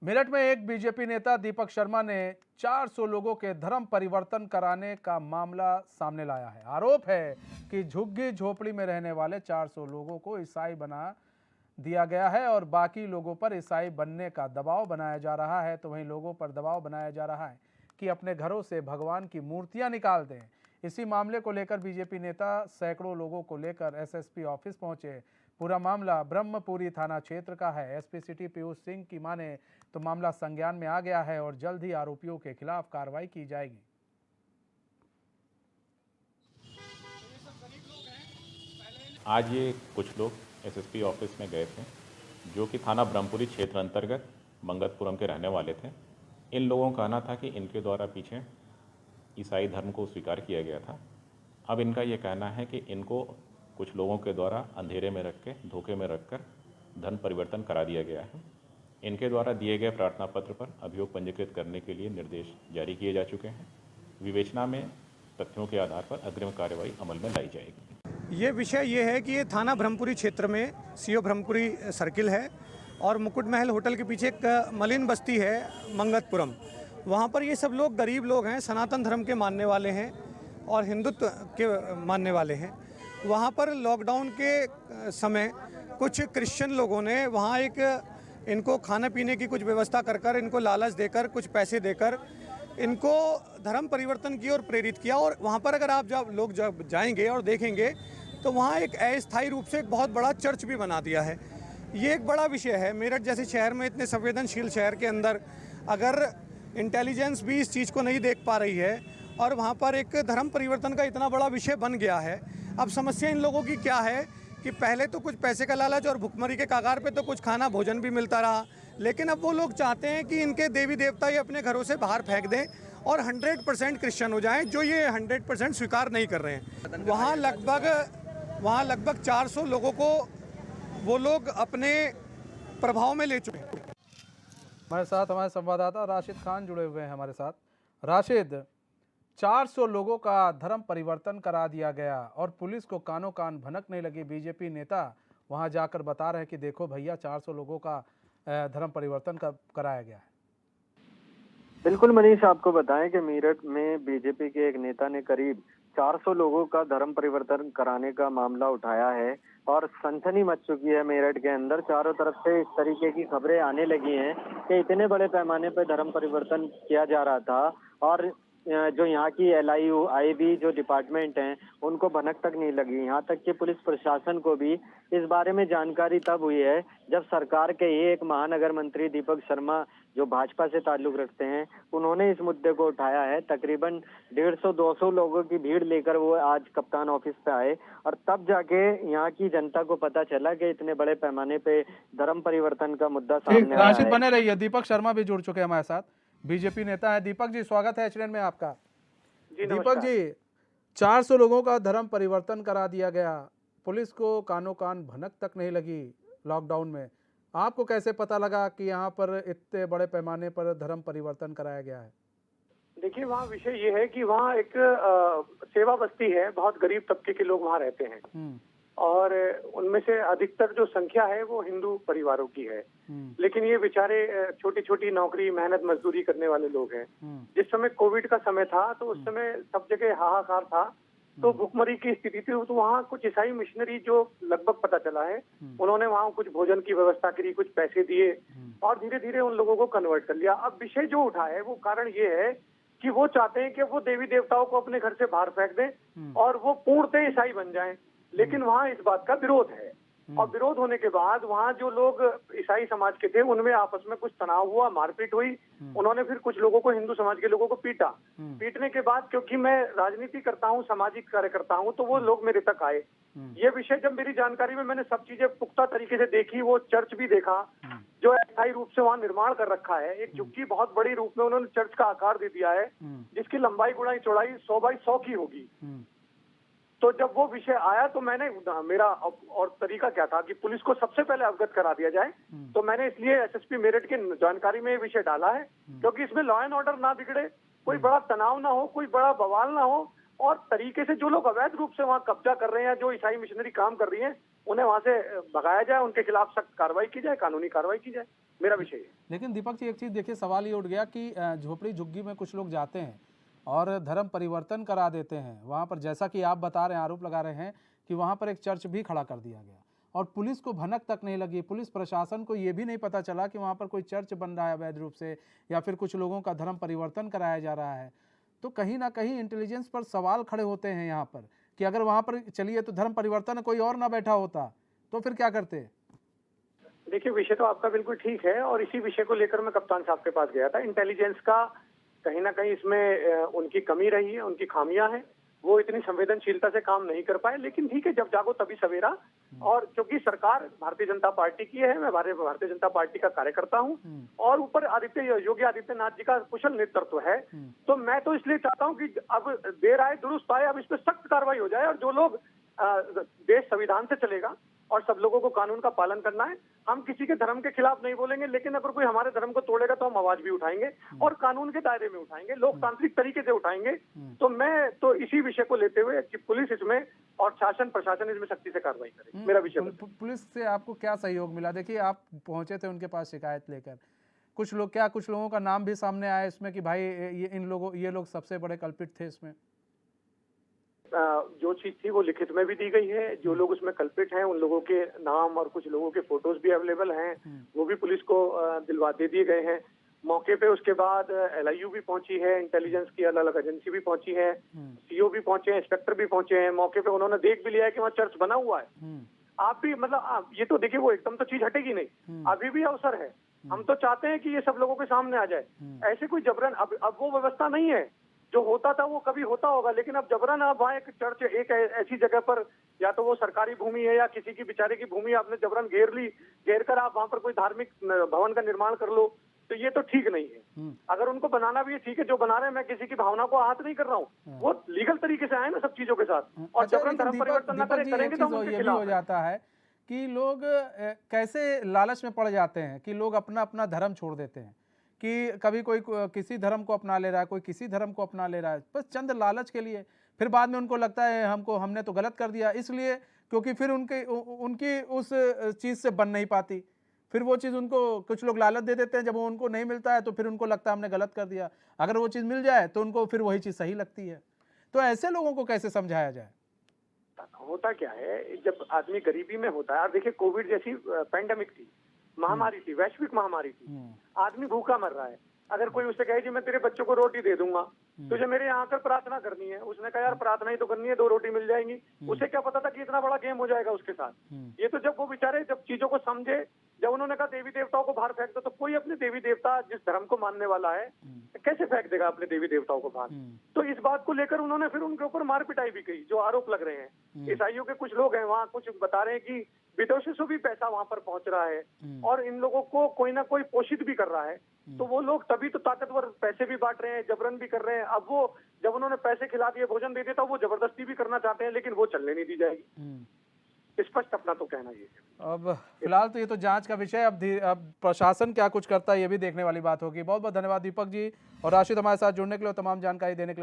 मेरठ में एक बीजेपी नेता दीपक शर्मा ने 400 लोगों के धर्म परिवर्तन कराने का मामला सामने लाया है। आरोप है कि झुग्गी झोपड़ी में रहने वाले 400 लोगों को ईसाई बना दिया गया है और बाकी लोगों पर ईसाई बनने का दबाव बनाया जा रहा है। तो वहीं लोगों पर दबाव बनाया जा रहा है कि अपने घरों से भगवान की मूर्तियां निकाल दें। इसी मामले को लेकर बीजेपी नेता सैकड़ों लोगों को लेकर एसएसपी ऑफिस पहुंचे। पूरा मामला ब्रह्मपुरी थाना क्षेत्र का है। एसपी सिटी पीयूष सिंह की माने तो मामला संज्ञान में आ गया है और जल्द ही आरोपियों के खिलाफ कार्रवाई की जाएगी। आज ये कुछ लोग एसएसपी ऑफिस में गए थे जो कि थाना ब्रह्मपुरी क्षेत्र अंतर्गत मंगतपुरम के रहने वाले थे। इन लोगों का कहना था कि इनके द्वारा पीछे ईसाई धर्म को स्वीकार किया गया था। अब इनका ये कहना है कि इनको कुछ लोगों के द्वारा अंधेरे में रख के धोखे में रखकर धर्म परिवर्तन करा दिया गया है। इनके द्वारा दिए गए प्रार्थना पत्र पर अभियोग पंजीकृत करने के लिए निर्देश जारी किए जा चुके हैं। विवेचना में तथ्यों के आधार पर अग्रिम कार्रवाई अमल में लाई जाएगी। ये विषय ये है कि ये थाना ब्रह्मपुरी क्षेत्र में सीओ ब्रह्मपुरी सर्किल है और मुकुट महल होटल के पीछे एक मलिन बस्ती है मंगतपुरम। वहाँ पर ये सब लोग गरीब लोग हैं, सनातन धर्म के मानने वाले हैं और हिंदुत्व के मानने वाले हैं। वहाँ पर लॉकडाउन के समय कुछ क्रिश्चियन लोगों ने वहाँ एक इनको खाने पीने की कुछ व्यवस्था कर इनको लालच देकर कुछ पैसे देकर इनको धर्म परिवर्तन की ओर प्रेरित किया। और वहाँ पर अगर आप जब जाएंगे और देखेंगे तो वहाँ एक अस्थायी रूप से एक बहुत बड़ा चर्च भी बना दिया है। ये एक बड़ा विषय है। मेरठ जैसे शहर में, इतने संवेदनशील शहर के अंदर अगर इंटेलिजेंस भी इस चीज़ को नहीं देख पा रही है और वहाँ पर एक धर्म परिवर्तन का इतना बड़ा विषय बन गया है। अब समस्या इन लोगों की क्या है कि पहले तो कुछ पैसे का लालच और भुखमरी के कगार पे तो कुछ खाना भोजन भी मिलता रहा, लेकिन अब वो लोग चाहते हैं कि इनके देवी देवता ये अपने घरों से बाहर फेंक दें और 100% क्रिश्चियन हो जाएं, जो ये 100% स्वीकार नहीं कर रहे हैं। वहाँ लगभग 400 लोगों को वो लोग अपने प्रभाव में ले चुके हैं। हमारे साथ हमारे संवाददाता राशिद खान जुड़े हुए हैं हमारे साथ। राशिद, 400 लोगों का धर्म परिवर्तन करा दिया गया और पुलिस को कानों कान भनक नहीं लगी। बीजेपी नेता वहां जाकर बता रहे हैं कि देखो भैया, 400 लोगों का धर्म परिवर्तन कराया गया है। बिल्कुल मनीष, आपको बताएं कि मेरठ में बीजेपी के एक नेता ने करीब 400 लोगों का धर्म परिवर्तन कराने का मामला उठाया है और सनसनी मच चुकी है। मेरठ के अंदर चारों तरफ से इस तरीके की खबरें आने लगी हैं कि इतने बड़े पैमाने पर धर्म परिवर्तन किया जा रहा था और जो यहाँ की LIU जो डिपार्टमेंट हैं उनको भनक तक नहीं लगी। यहाँ तक कि पुलिस प्रशासन को भी इस बारे में जानकारी तब हुई है जब सरकार के ही एक महानगर मंत्री दीपक शर्मा, जो भाजपा से ताल्लुक रखते हैं, उन्होंने इस मुद्दे को उठाया है। तकरीबन 150-200 लोगों की भीड़ लेकर वो आज कप्तान ऑफिस पे आए और तब जाके यहाँ की जनता को पता चला कि इतने बड़े पैमाने पे धर्म परिवर्तन का मुद्दा सामने आया राशिद है। बने रहिए। दीपक शर्मा भी जुड़ चुके हैं हमारे साथ, बीजेपी नेता है। दीपक जी, स्वागत है HN में आपका। दीपक जी, 400 लोगों का धर्म परिवर्तन करा दिया गया, पुलिस को कानों कान भनक तक नहीं लगी लॉकडाउन में। आपको कैसे पता लगा कि यहाँ पर इतने बड़े पैमाने पर धर्म परिवर्तन कराया गया है? देखिए, वहाँ विषय ये है कि वहाँ एक सेवा बस्ती है, बहुत गरीब तबके के लोग वहाँ रहते हैं और उनमें से अधिकतर जो संख्या है वो हिंदू परिवारों की है। लेकिन ये बेचारे छोटी छोटी नौकरी, मेहनत मजदूरी करने वाले लोग हैं। जिस समय कोविड का समय था तो उस समय सब जगह हाहाकार था, तो भुखमरी की स्थिति थी। तो वहाँ कुछ ईसाई मिशनरी, जो लगभग पता चला है, उन्होंने वहाँ कुछ भोजन की व्यवस्था करी, कुछ पैसे दिए और धीरे धीरे उन लोगों को कन्वर्ट कर लिया। अब विषय जो उठा है वो कारण ये है कि वो चाहते हैं कि वो देवी देवताओं को अपने घर से बाहर फेंक दें और वो पूर्णतः ईसाई बन जाएं। लेकिन वहाँ इस बात का विरोध है और विरोध होने के बाद वहाँ जो लोग ईसाई समाज के थे उनमें आपस में कुछ तनाव हुआ, मारपीट हुई। उन्होंने फिर कुछ लोगों को, हिंदू समाज के लोगों को पीटा। पीटने के बाद, क्योंकि मैं राजनीति करता हूँ, सामाजिक कार्य करता हूँ, तो वो लोग मेरे तक आए। ये विषय जब मेरी जानकारी में, मैंने सब चीजें पुख्ता तरीके से देखी, वो चर्च भी देखा जो अस्थायी रूप से वहाँ निर्माण कर रखा है। एक झुग्गी बहुत बड़ी रूप में उन्होंने चर्च का आकार दे दिया है, जिसकी लंबाई गुणाई चौड़ाई 100 बाई 100 की होगी। तो जब वो विषय आया तो मेरा और तरीका क्या था कि पुलिस को सबसे पहले अवगत करा दिया जाए। तो मैंने इसलिए SSP मेरठ की जानकारी में ये विषय डाला है, क्योंकि इसमें लॉ एंड ऑर्डर ना बिगड़े, कोई बड़ा तनाव ना हो, कोई बड़ा बवाल ना हो और तरीके से जो लोग अवैध रूप से वहाँ कब्जा कर रहे हैं, जो ईसाई मिशनरी काम कर रही है, उन्हें वहाँ से भगाया जाए, उनके खिलाफ सख्त कार्रवाई की जाए, कानूनी कार्रवाई की जाए। मेरा विषय है। लेकिन दीपक जी एक चीज़ देखिए, सवाल ये उठ गया कि झोपड़ी झुग्गी में कुछ लोग जाते हैं और धर्म परिवर्तन करा देते हैं वहाँ पर, जैसा कि आप बता रहे हैं, आरोप लगा रहे हैं कि वहाँ पर एक चर्च भी खड़ा कर दिया गया और पुलिस को भनक तक नहीं लगी, पुलिस प्रशासन को ये भी नहीं पता चला कि वहाँ पर कोई चर्च बन रहा है अवैध रूप से या फिर कुछ लोगों का धर्म परिवर्तन कराया जा रहा है। तो कहीं ना कहीं इंटेलिजेंस पर सवाल खड़े होते हैं यहाँ पर कि अगर वहाँ पर चलिए तो धर्म परिवर्तन कोई और ना बैठा होता तो फिर क्या करते? देखिए, विषय तो आपका बिल्कुल ठीक है और इसी विषय को लेकर मैं कप्तान साहब के पास गया था। इंटेलिजेंस का कहीं ना कहीं इसमें उनकी कमी रही है, उनकी खामियां हैं, वो इतनी संवेदनशीलता से काम नहीं कर पाए। लेकिन ठीक है, जब जागो तभी सवेरा। और क्योंकि सरकार भारतीय जनता पार्टी की है, मैं भारतीय जनता पार्टी का कार्यकर्ता हूं और ऊपर योगी आदित्यनाथ जी का कुशल नेतृत्व है, तो मैं तो इसलिए चाहता हूं कि अब देर आए दुरुस्त आए, अब इस पर सख्त कार्रवाई हो जाए। और जो लोग देश संविधान से चलेगा और सब लोगों को कानून का पालन करना है। हम किसी के धर्म के खिलाफ नहीं बोलेंगे, लेकिन अगर कोई हमारे धर्म को तोड़ेगा तो हम आवाज भी उठाएंगे और कानून के दायरे में उठाएंगे, लोकतांत्रिक तरीके से उठाएंगे। तो मैं तो इसी विषय को लेते हुए कि पुलिस इसमें और शासन प्रशासन इसमें सख्ती से कार्रवाई करे, मेरा विषय। पुलिस से आपको क्या सहयोग मिला? देखिए, आप पहुंचे थे उनके पास शिकायत लेकर, कुछ लोगों का नाम भी सामने आया इसमें कि भाई ये लोग सबसे बड़े कल्पित थे इसमें? जो चीज थी वो लिखित में भी दी गई है। जो लोग उसमें कल्पित हैं उन लोगों के नाम और कुछ लोगों के फोटोज भी अवेलेबल हैं, वो भी पुलिस को दे दिए गए हैं मौके पे। उसके बाद LIU भी पहुंची है, इंटेलिजेंस की अलग अलग एजेंसी भी पहुंची है, CO भी पहुंचे हैं, इंस्पेक्टर भी पहुंचे हैं मौके पे। उन्होंने देख भी लिया है कि वहाँ चर्च बना हुआ है। आप भी मतलब ये तो देखिए, वो एकदम तो चीज हटेगी नहीं, अभी भी अवसर है। हम तो चाहते हैं कि ये सब लोगों के सामने आ जाए। ऐसे कोई जबरन अब वो व्यवस्था नहीं है जो होता था, वो कभी होता होगा, लेकिन अब जबरन आप वहाँ एक चर्च एक ऐसी जगह पर, या तो वो सरकारी भूमि है या किसी की बेचारे की भूमि, आपने जबरन घेर कर आप वहाँ पर कोई धार्मिक भवन का निर्माण कर लो, तो ये तो ठीक नहीं है। अगर उनको बनाना भी है ठीक है, जो बना रहे हैं, मैं किसी की भावना को आहत नहीं कर रहा हूँ, वो लीगल तरीके से आए ना सब चीजों के साथ। और जबरन धर्म परिवर्तन न करेंगे तो हम उनके खिलाफ हो जाता है कि लोग कैसे लालच में पड़ जाते हैं कि लोग अपना अपना धर्म छोड़ देते हैं, कि कभी कोई किसी धर्म को अपना ले रहा है, कोई किसी धर्म को अपना ले रहा है, बस चंद लालच के लिए। फिर बाद में उनको लगता है हमने तो गलत कर दिया, इसलिए क्योंकि फिर उनकी उस चीज़ से बन नहीं पाती, फिर वो चीज़ उनको कुछ लोग लालच दे देते हैं, जब वो उनको नहीं मिलता है तो फिर उनको लगता है हमने गलत कर दिया। अगर वो चीज़ मिल जाए तो उनको फिर वही चीज़ सही लगती है। तो ऐसे लोगों को कैसे समझाया जाए? होता क्या है, जब आदमी गरीबी में होता है, और देखिए कोविड जैसी पैंडेमिक थी, महामारी थी, वैश्विक महामारी थी, आदमी भूखा मर रहा है। अगर कोई उससे कहे कि मैं तेरे बच्चों को रोटी दे दूंगा, तुझे मेरे यहाँ आकर प्रार्थना करनी है, उसने कहा यार प्रार्थना ही तो करनी है, 2 रोटी मिल जाएंगी। उसे क्या पता था कि इतना बड़ा गेम हो जाएगा उसके साथ। ये तो जब वो बेचारे जब चीजों को समझे, जब उन्होंने कहा देवी देवताओं को बाहर फेंक दो, तो कोई अपने देवी देवता जिस धर्म को मानने वाला है कैसे फेंक देगा अपने देवी देवताओं को बाहर? तो इस बात को लेकर उन्होंने फिर उनके ऊपर मार पिटाई भी की, जो आरोप लग रहे हैं। ईसाइयों के कुछ लोग हैं वहाँ, कुछ बता रहे हैं कि विदेशों से भी पैसा वहां पर पहुंच रहा है और इन लोगों को कोई ना कोई पोषित भी कर रहा है। तो वो लोग तभी तो ताकतवर पैसे भी बांट रहे हैं, जबरन भी कर रहे हैं। अब वो जब उन्होंने पैसे खिला दिए, भोजन दे दिया, तो वो जबरदस्ती भी करना चाहते हैं, लेकिन वो चलने नहीं दी जाएगी। स्पष्ट अपना तो कहना ये है। अब फिलहाल तो ये तो जांच का विषय, अब प्रशासन क्या कुछ करता है ये भी देखने वाली बात होगी। बहुत बहुत धन्यवाद दीपक जी और राशिद हमारे साथ जुड़ने के लिए और तमाम जानकारी देने के लिए।